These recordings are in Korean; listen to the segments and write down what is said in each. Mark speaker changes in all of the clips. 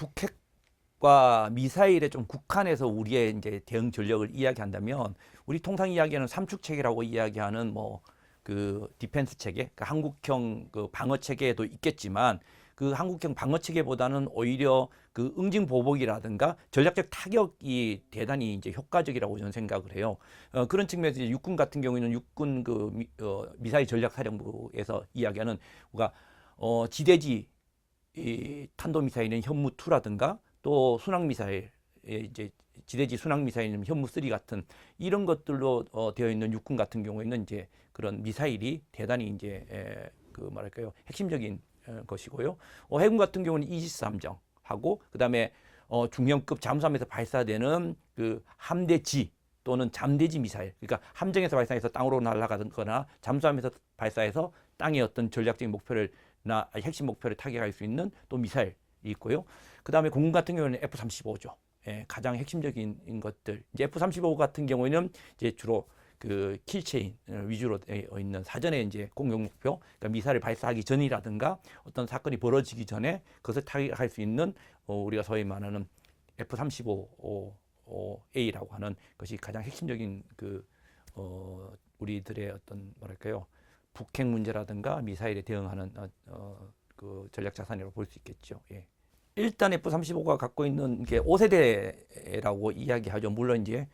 Speaker 1: 북핵과 미사일에 좀 국한해서 우리의 이제 대응 전력을 이야기한다면 우리 통상 이야기하는 삼축 체계라고 이야기하는 뭐 그 디펜스 체계, 그러니까 한국형 그 방어 체계도 있겠지만 그 한국형 방어 체계보다는 오히려 그 응징 보복이라든가 전략적 타격이 대단히 이제 효과적이라고 저는 생각을 해요. 그런 측면에서 이제 육군 같은 경우에는 육군 그 미사일 전략사령부에서 이야기하는 우리가 지대지 이 탄도미사일은 현무2라든가 또 순항미사일 이제 지대지 순항미사일은 현무3 같은 이런 것들로 되어 있는 육군 같은 경우에는 이제 그런 미사일이 대단히 이제 그 뭐랄까요 핵심적인 것이고요. 해군 같은 경우는 이지스 함정하고 그다음에 중형급 잠수함에서 발사되는 그 함대지 또는 잠대지 미사일, 그러니까 함정에서 발사해서 땅으로 날아가거나 잠수함에서 발사해서 땅의 어떤 전략적인 목표를,나 핵심 목표를 타격할 수 있는 또 미사일이 있고요. 그다음에 공군 같은 경우는 F-35죠. 가장 핵심적인 것들. 이제 F-35 같은 경우에는 이제 주로 그 킬체인 위주로 되어 있는 사전에 이제 공격 목표, 그러니까 미사일을 발사하기 전이라든가 어떤 사건이 벌어지기 전에 그것을 타격할 수 있는 우리가 소위 말하는 F-35A라고 하는 것이 가장 핵심적인 그 우리들의 어떤 뭐랄까요 북핵 문제라든가 미사일에 대응하는 그 전략 자산이라고 볼 수 있겠죠. 예. 일단 F-35가 갖고 있는 게 5세대라고 이야기하죠. 물론 이제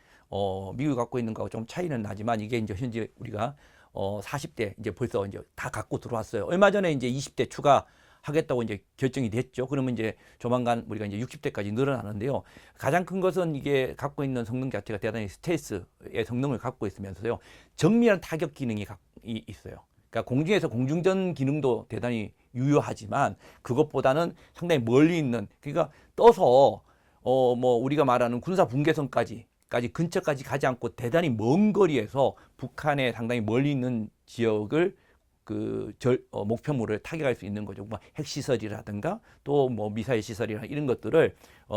Speaker 1: 미국이 갖고 있는 거하고 좀 차이는 나지만 이게 이제 현재 우리가 40대 이제 벌써 이제 다 갖고 들어왔어요. 얼마 전에 이제 20대 추가하겠다고 이제 결정이 됐죠. 그러면 이제 조만간 우리가 이제 60대까지 늘어나는데요. 가장 큰 것은 이게 갖고 있는 성능 자체가 대단히 스텔스의 성능을 갖고 있으면서요. 정밀한 타격 기능이 있어요. 그러니까 공중에서 공중전 기능도 대단히 유효하지만 그것보다는 상당히 멀리 있는, 그러니까 떠서 뭐 우리가 말하는 군사 분계선까지 근처까지 가지 않고 대단히 먼 거리에서 북한의 상당히 멀리 있는 지역을 그 목표물을 타격할 수 있는 거죠. 뭐 핵시설이라든가 또 뭐 미사일 시설이나 이런 것들을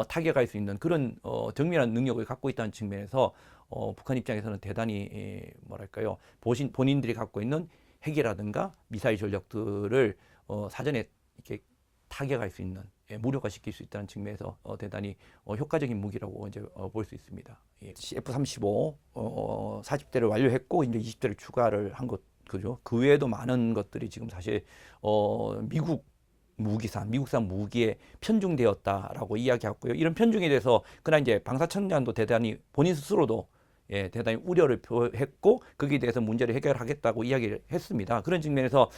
Speaker 1: 타격할 수 있는 그런 정밀한 능력을 갖고 있다는 측면에서 북한 입장에서는 대단히 뭐랄까요 본인들이 갖고 있는 핵이라든가 미사일 전력들을 사전에 이렇게 타격할 수 있는, 무력화시킬 수 있다는 측면에서 대단히 효과적인 무기라고 이제 볼 수 있습니다. 예. F-35 40대를 완료했고 이제 20대를 추가를 한 것, 그죠? 그 외에도 많은 것들이 지금 사실 미국 미국산 무기에 편중되었다라고 이야기했고요. 이런 편중에 대해서 그날 이제 방사청장도 대단히 본인 스스로도 대단히 우려를 표했고 거기에 대해서 문제를 해결하겠다고 이야기를 했습니다. 그런 측면에서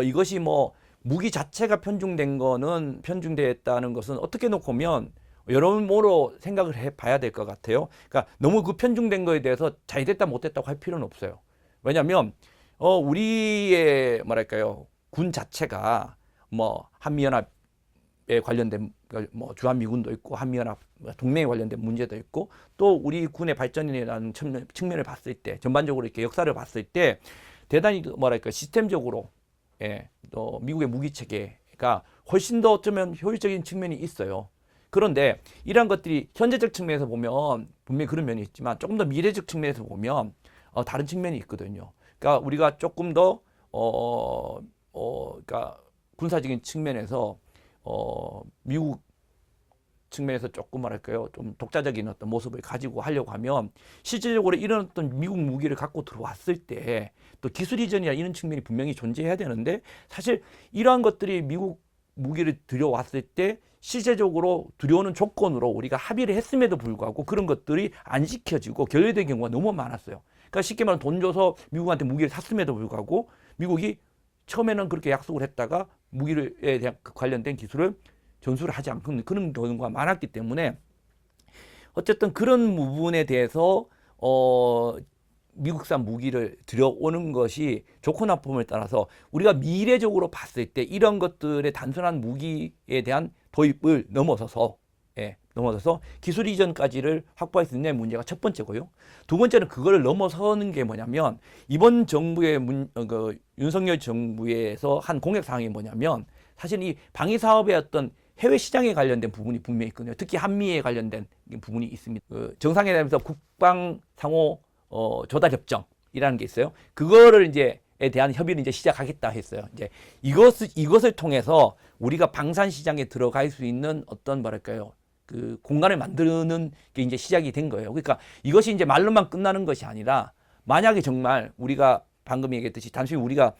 Speaker 1: 이것이 뭐 무기 자체가 편중됐다는 것은 어떻게 놓고 보면 여러모로 생각을 해봐야 될 것 같아요. 그러니까 너무 그 편중된 거에 대해서 잘 됐다 못됐다고 할 필요는 없어요. 왜냐하면 우리의 뭐랄까요 군 자체가 뭐 한미연합에 관련된 뭐 주한미군도 있고 한미연합 동맹에 관련된 문제도 있고 또 우리 군의 발전이라는 측면을 봤을 때 전반적으로 이렇게 역사를 봤을 때 대단히 뭐랄까 시스템적으로 또 미국의 무기 체계가 훨씬 더 어쩌면 효율적인 측면이 있어요. 그런데 이러한 것들이 현재적 측면에서 보면 분명히 그런 면이 있지만 조금 더 미래적 측면에서 보면 다른 측면이 있거든요. 그러니까 우리가 조금 더 그러니까 군사적인 측면에서 미국 측면에서 조금 뭐랄까요 좀 독자적인 어떤 모습을 가지고 하려고 하면 실질적으로 이런 어떤 미국 무기를 갖고 들어왔을 때 또 기술 이전이나 이런 측면이 분명히 존재해야 되는데 사실 이러한 것들이 미국 무기를 들여왔을 때 실제적으로 들여오는 조건으로 우리가 합의를 했음에도 불구하고 그런 것들이 안 지켜지고 결여된 경우가 너무 많았어요. 그러니까 쉽게 말하면 돈 줘서 미국한테 무기를 샀음에도 불구하고 미국이 처음에는 그렇게 약속을 했다가 무기에 대한 관련된 기술을 전수를 하지 않는 그런 경우가 많았기 때문에 어쨌든 그런 부분에 대해서 미국산 무기를 들여오는 것이 좋고 나쁨을 따라서 우리가 미래적으로 봤을 때 이런 것들의 단순한 무기에 대한 도입을 넘어서서 기술 이전까지를 확보할 수 있는 문제가 첫 번째고요. 두 번째는 그거를 넘어서는 게 뭐냐면 이번 정부의 윤석열 정부에서 한 공약 사항이 뭐냐면 사실 이 방위 사업의 어떤 해외 시장에 관련된 부분이 분명히 있거든요. 특히 한미에 관련된 부분이 있습니다. 정상회담에서 국방 상호 조달 협정이라는 게 있어요. 그거를 이제 대한 협의를 이제 시작하겠다 했어요. 이제 이것을 통해서 우리가 방산 시장에 들어갈 수 있는 어떤 뭐랄까요? 그 공간을 만드는 게 이제 시작이 된 거예요. 그러니까 이것이 이제 말로만 끝나는 것이 아니라 만약에 정말 우리가 방금 얘기했듯이 단순히 우리가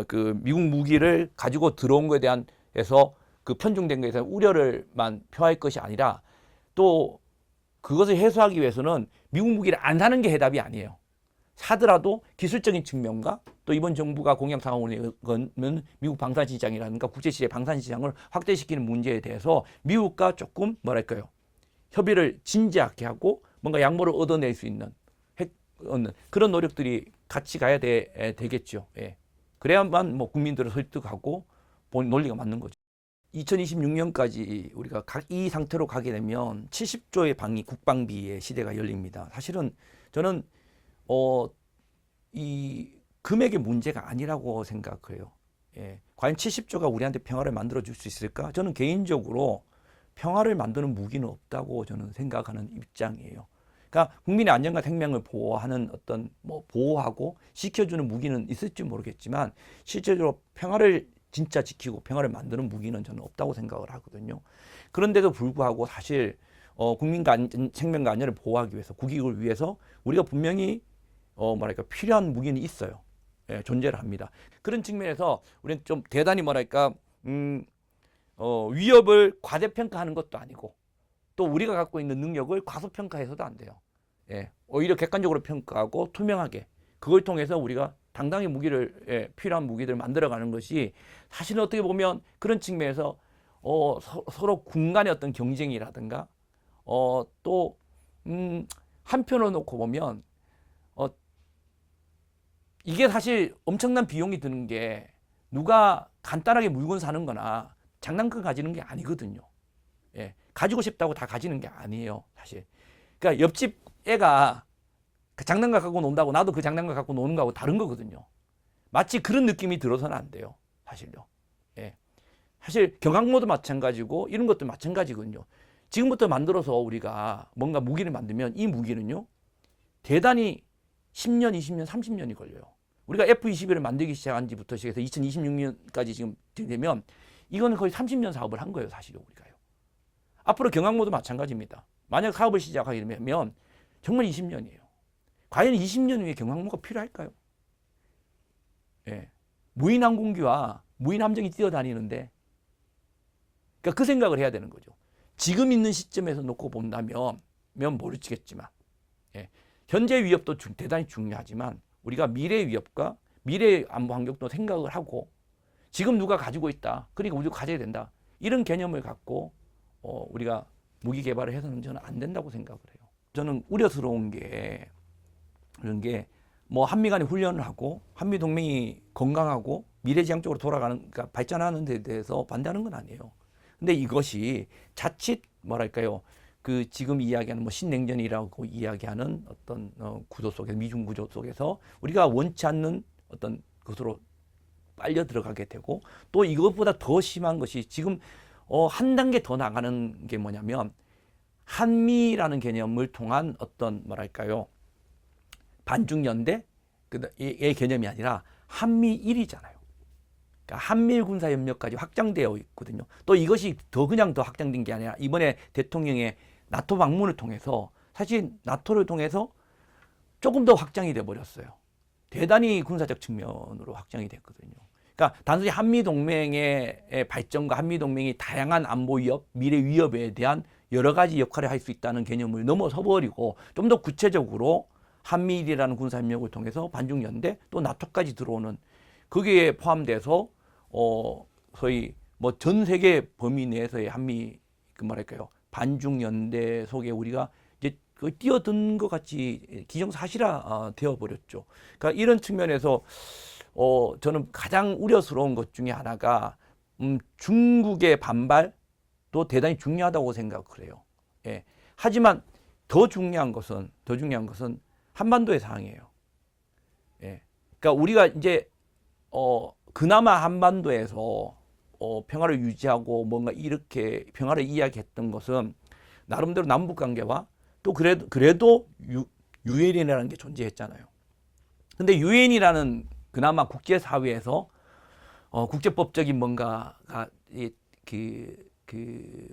Speaker 1: 그 미국 무기를 가지고 들어온 것에 대한 해서 그 편중된 것에 대한 우려를만 표할 것이 아니라 또 그것을 해소하기 위해서는 미국 무기를 안 사는 게 해답이 아니에요. 사더라도 기술적인 측면과 또 이번 정부가 공약 상황을 거는 미국 방산 시장이라든가 국제시장 방산 시장을 확대시키는 문제에 대해서 미국과 조금 뭐랄까요? 협의를 진지하게 하고 뭔가 양보를 얻어낼 수 있는 그런 노력들이 같이 가야 되겠죠. 예. 그래야만 뭐 국민들을 설득하고 논리가 맞는 거죠. 2026년까지 우리가 이 상태로 가게 되면 70조의 국방비의 시대가 열립니다. 사실은 저는 이 금액의 문제가 아니라고 생각해요. 예. 과연 70조가 우리한테 평화를 만들어 줄 수 있을까? 저는 개인적으로 평화를 만드는 무기는 없다고 저는 생각하는 입장이에요. 그러니까 국민의 안전과 생명을 보호하는 어떤 뭐 보호하고 지켜주는 무기는 있을지 모르겠지만 실제로 평화를 진짜 지키고 평화를 만드는 무기는 저는 없다고 생각을 하거든요. 그런데도 불구하고 사실 국민과 생명과 안전을 보호하기 위해서 국익을 위해서 우리가 분명히 뭐랄까 필요한 무기는 있어요. 예, 존재를 합니다. 그런 측면에서 우리는 좀 대단히 뭐랄까 위협을 과대평가하는 것도 아니고 또 우리가 갖고 있는 능력을 과소평가해서도 안 돼요. 예, 오히려 객관적으로 평가하고 투명하게 그걸 통해서 우리가 당당히 무기를 필요한 무기들을 만들어가는 것이 사실은 어떻게 보면 그런 측면에서 서로 군간의 어떤 경쟁이라든가 또 한편으로 놓고 보면 이게 사실 엄청난 비용이 드는 게 누가 간단하게 물건 사는 거나 장난감 가지는 게 아니거든요. 예, 가지고 싶다고 다 가지는 게 아니에요, 사실. 그러니까 옆집 애가 그 장난감 갖고 논다고 나도 그 장난감 갖고 노는 거하고 다른 거거든요. 마치 그런 느낌이 들어서는 안 돼요, 사실요. 예. 사실 경항모도 마찬가지고 이런 것도 마찬가지거든요. 지금부터 만들어서 우리가 뭔가 무기를 만들면 이 무기는요, 대단히 10년, 20년, 30년이 걸려요. 우리가 F-21을 만들기 시작한 지부터 시작해서 2026년까지 지금 되면 이거는 거의 30년 사업을 한 거예요, 사실요, 우리가요. 앞으로 경항모도 마찬가지입니다. 만약 사업을 시작하게 되면 정말 20년이에요. 과연 20년 후에 경항모가 필요할까요? 예. 무인 항공기와 무인 함정이 뛰어다니는데, 그러니까 그 생각을 해야 되는 거죠. 지금 있는 시점에서 놓고 본다면 모르겠지만, 예. 현재 위협도 대단히 중요하지만 우리가 미래 위협과 미래 안보 환경도 생각을 하고 지금 누가 가지고 있다. 그러니까 우리도 가져야 된다. 이런 개념을 갖고 우리가 무기 개발을 해서는 저는 안 된다고 생각을 해요. 저는 우려스러운 게 그런 게 뭐 한미 간에 훈련을 하고 한미 동맹이 건강하고 미래지향적으로 돌아가는 그러니까 발전하는 데 대해서 반대하는 건 아니에요. 근데 이것이 자칫 뭐랄까요? 그 지금 이야기하는 뭐 신냉전이라고 이야기하는 어떤 구조 속에서 미중 구조 속에서 우리가 원치 않는 어떤 것으로 빨려 들어가게 되고 또 이것보다 더 심한 것이 지금 한 단계 더 나가는 게 뭐냐면 한미라는 개념을 통한 어떤 뭐랄까요? 반중연대 의 개념이 아니라 한미일이잖아요. 그러니까 한미일 군사협력까지 확장되어 있거든요. 또 이것이 그냥 더 확장된 게 아니라 이번에 대통령의 나토 방문을 통해서 사실 나토를 통해서 조금 더 확장이 돼 버렸어요. 대단히 군사적 측면으로 확장이 됐거든요. 그러니까 단순히 한미동맹의 발전과 한미동맹이 다양한 안보 위협, 미래 위협에 대한 여러 가지 역할을 할 수 있다는 개념을 넘어서 버리고 좀 더 구체적으로 한미일이라는 군사협력을 통해서 반중연대 또 나토까지 들어오는 거기에 포함돼서 소위 뭐 전 세계 범위 내에서의 한미 그 뭐랄까요 반중연대 속에 우리가 이제 거의 뛰어든 것 같이 기정사실화 되어 버렸죠. 그러니까 이런 측면에서 저는 가장 우려스러운 것 중에 하나가 중국의 반발도 대단히 중요하다고 생각을 해요. 예. 하지만 더 중요한 것은 한반도의 상황이에요. 예. 그러니까 우리가 이제 그나마 한반도에서 평화를 유지하고 뭔가 이렇게 평화를 이야기했던 것은 나름대로 남북 관계와 또 그래도 유엔이라는 게 존재했잖아요. 근데 유엔이라는 그나마 국제사회에서 국제법적인 뭔가가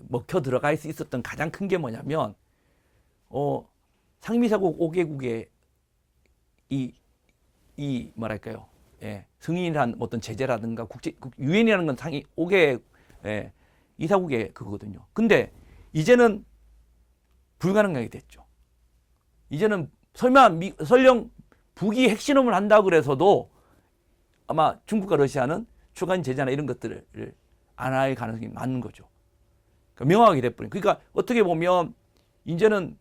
Speaker 1: 먹혀 들어갈 수 있었던 가장 큰 게 뭐냐면 상미사국 5개국의 이 뭐랄까요? 예, 승인한 어떤 제재라든가 유엔이라는 건 상위 5개 이사국의 그거거든요. 근데 이제는 불가능하게 됐죠. 이제는 설령 북이 핵실험을 한다 그래서도 아마 중국과 러시아는 추가적인 제재나 이런 것들을 안 할 가능성이 많은 거죠. 그러니까 명확하게 돼버린. 그러니까 어떻게 보면 이제는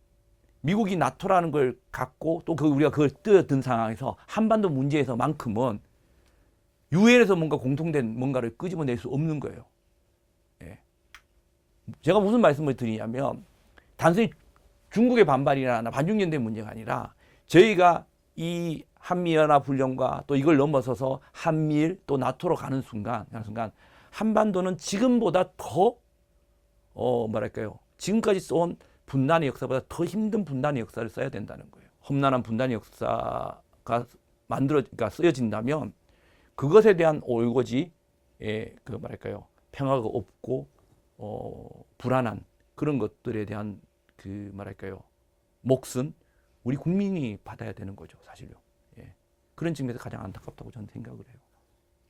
Speaker 1: 미국이 나토라는 걸 갖고 또 우리가 그걸 뛰어든 상황에서 한반도 문제에서만큼은 유엔에서 뭔가 공통된 뭔가를 끄집어낼 수 없는 거예요. 예. 제가 무슨 말씀을 드리냐면 단순히 중국의 반발이나 반중연대 문제가 아니라 저희가 이 한미연합훈련과 또 이걸 넘어서서 한미일 또 나토로 가는 순간 한반도는 지금보다 더 뭐랄까요? 지금까지 써온 분단의 역사보다 더 힘든 분단의 역사를 써야 된다는 거예요. 험난한 분단의 역사가 그러니까 쓰여진다면 그것에 대한 올고지 그 뭐랄까요? 평화가 없고 불안한 그런 것들에 대한 그 뭐랄까요? 몫은 우리 국민이 받아야 되는 거죠, 사실요. 예. 그런 측면에서 가장 안타깝다고 저는 생각을 해요.